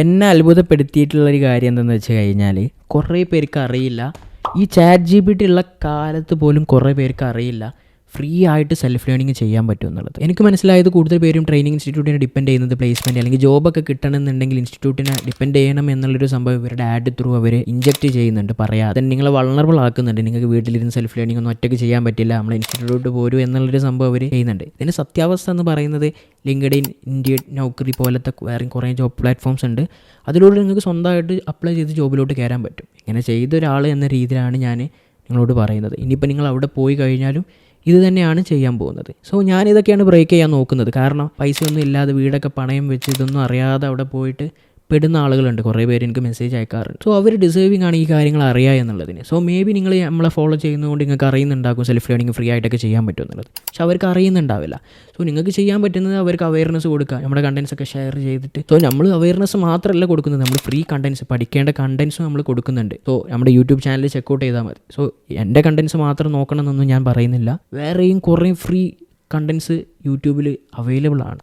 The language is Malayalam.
എന്നെ അത്ഭുതപ്പെടുത്തിയിട്ടുള്ളൊരു കാര്യം എന്താണെന്ന് വെച്ച് കഴിഞ്ഞാൽ, കുറേ പേർക്ക് അറിയില്ല, ഈ ചാറ്റ് ജി പി ടി ഉള്ള കാലത്ത് പോലും കുറേ പേർക്ക് അറിയില്ല ഫ്രീ ആയിട്ട് സെൽഫ് ലേണിംഗ് ചെയ്യാൻ പറ്റും എന്നുള്ളത്. എനിക്ക് മനസ്സിലായത് കൂടുതൽ പേരും ട്രെയിനിങ് ഇൻസ്റ്റിറ്റ്യൂട്ടിനെ ഡിപ്പെൻഡ് ചെയ്യുന്നത് പ്ലേസ്മെൻറ്റ് അല്ലെങ്കിൽ ജോബൊക്കെ കിട്ടണമെന്നുണ്ടെങ്കിൽ ഇൻസ്റ്റിറ്റ്യൂട്ടിനെ ഡിപ്പെൻഡ് ചെയ്യണം എന്നുള്ളൊരു സംഭവം ഇവരുടെ ആഡ് ത്രൂ അവർ ഇഞ്ചെക്റ്റ് ചെയ്യുന്നുണ്ട്, പറയാതെ നിങ്ങളെ വൾണറബിൾ ആക്കുന്നുണ്ട്. നിങ്ങൾക്ക് വീട്ടിലിരുന്ന് സെൽഫ് ലേണിംഗ് ഒന്നും ഒറ്റയ്ക്ക് ചെയ്യാൻ പറ്റില്ല, നമ്മൾ ഇൻസ്റ്റിറ്റ്യൂട്ട് പോരും എന്നുള്ളൊരു സംഭവം അവർ ചെയ്യുന്നുണ്ട്. ഇതിൻ്റെ സത്യാവസ്ഥ എന്ന് പറയുന്നത് ലിങ്ക്ഡ്ഇൻ, ഇൻഡീഡ്, നൗക്കറി പോലത്തെ വേറെ കുറേ ജോബ് പ്ലാറ്റ്ഫോംസ് ഉണ്ട്. അതിലൂടെ നിങ്ങൾക്ക് സ്വന്തമായിട്ട് അപ്ലൈ ചെയ്ത് ജോബിലോട്ട് കയറാൻ പറ്റും. ഇങ്ങനെ ചെയ്ത ഒരാൾ എന്ന രീതിയിലാണ് ഞാൻ നിങ്ങളോട് പറയുന്നത്. ഇനിയിപ്പോൾ നിങ്ങൾ അവിടെ പോയി കഴിഞ്ഞാലും ഇത് തന്നെയാണ് ചെയ്യാൻ പോകുന്നത്. സോ ഞാനിതൊക്കെയാണ് ബ്രേക്ക് ചെയ്യാൻ നോക്കുന്നത്. കാരണം പൈസയൊന്നും ഇല്ലാതെ വീടൊക്കെ പണയം വെച്ച് ഇതൊന്നും അറിയാതെ അവിടെ പോയിട്ട് പെടുന്ന ആളുകളുണ്ട്. കുറേ പേര് എനിക്ക് മെസ്സേജ് അയക്കാറുണ്ട്. സോ അവർ ഡിസേർവിംഗ് ആണ് ഈ കാര്യങ്ങൾ അറിയുക എന്നുള്ളതിന്. സോ മേ ബി നിങ്ങൾ നമ്മളെ ഫോളോ ചെയ്യുന്നതുകൊണ്ട് നിങ്ങൾക്ക് അറിയുന്നുണ്ടാകും സെൽഫ് ലേണിംഗ് ഫ്രീ ആയിട്ടൊക്കെ ചെയ്യാൻ പറ്റും എന്നുള്ളത്. പക്ഷെ അവർക്ക് അറിയുന്നുണ്ടാവില്ല. സോ നിങ്ങൾക്ക് ചെയ്യാൻ പറ്റുന്നത് അവർക്ക് അവയർനെസ് കൊടുക്കുക, നമ്മുടെ കണ്ടൻസ് ഒക്കെ ഷെയർ ചെയ്തിട്ട്. സോ നമ്മൾ അവയർനെസ് മാത്രമല്ല കൊടുക്കുന്നത്, നമ്മൾ ഫ്രീ കണ്ടൻസ്, പഠിക്കേണ്ട കണ്ടൻസും നമ്മൾ കൊടുക്കുന്നുണ്ട്. സോ നമ്മുടെ യൂട്യൂബ് ചാനൽ ചെക്കൗട്ട് ചെയ്താൽ മതി. സോ എൻ്റെ കണ്ടൻസ് മാത്രം നോക്കണം എന്നൊന്നും ഞാൻ പറയുന്നില്ല. വേറെയും കുറേ ഫ്രീ കണ്ടൻസ് യൂട്യൂബിൽ അവൈലബിൾ ആണ്.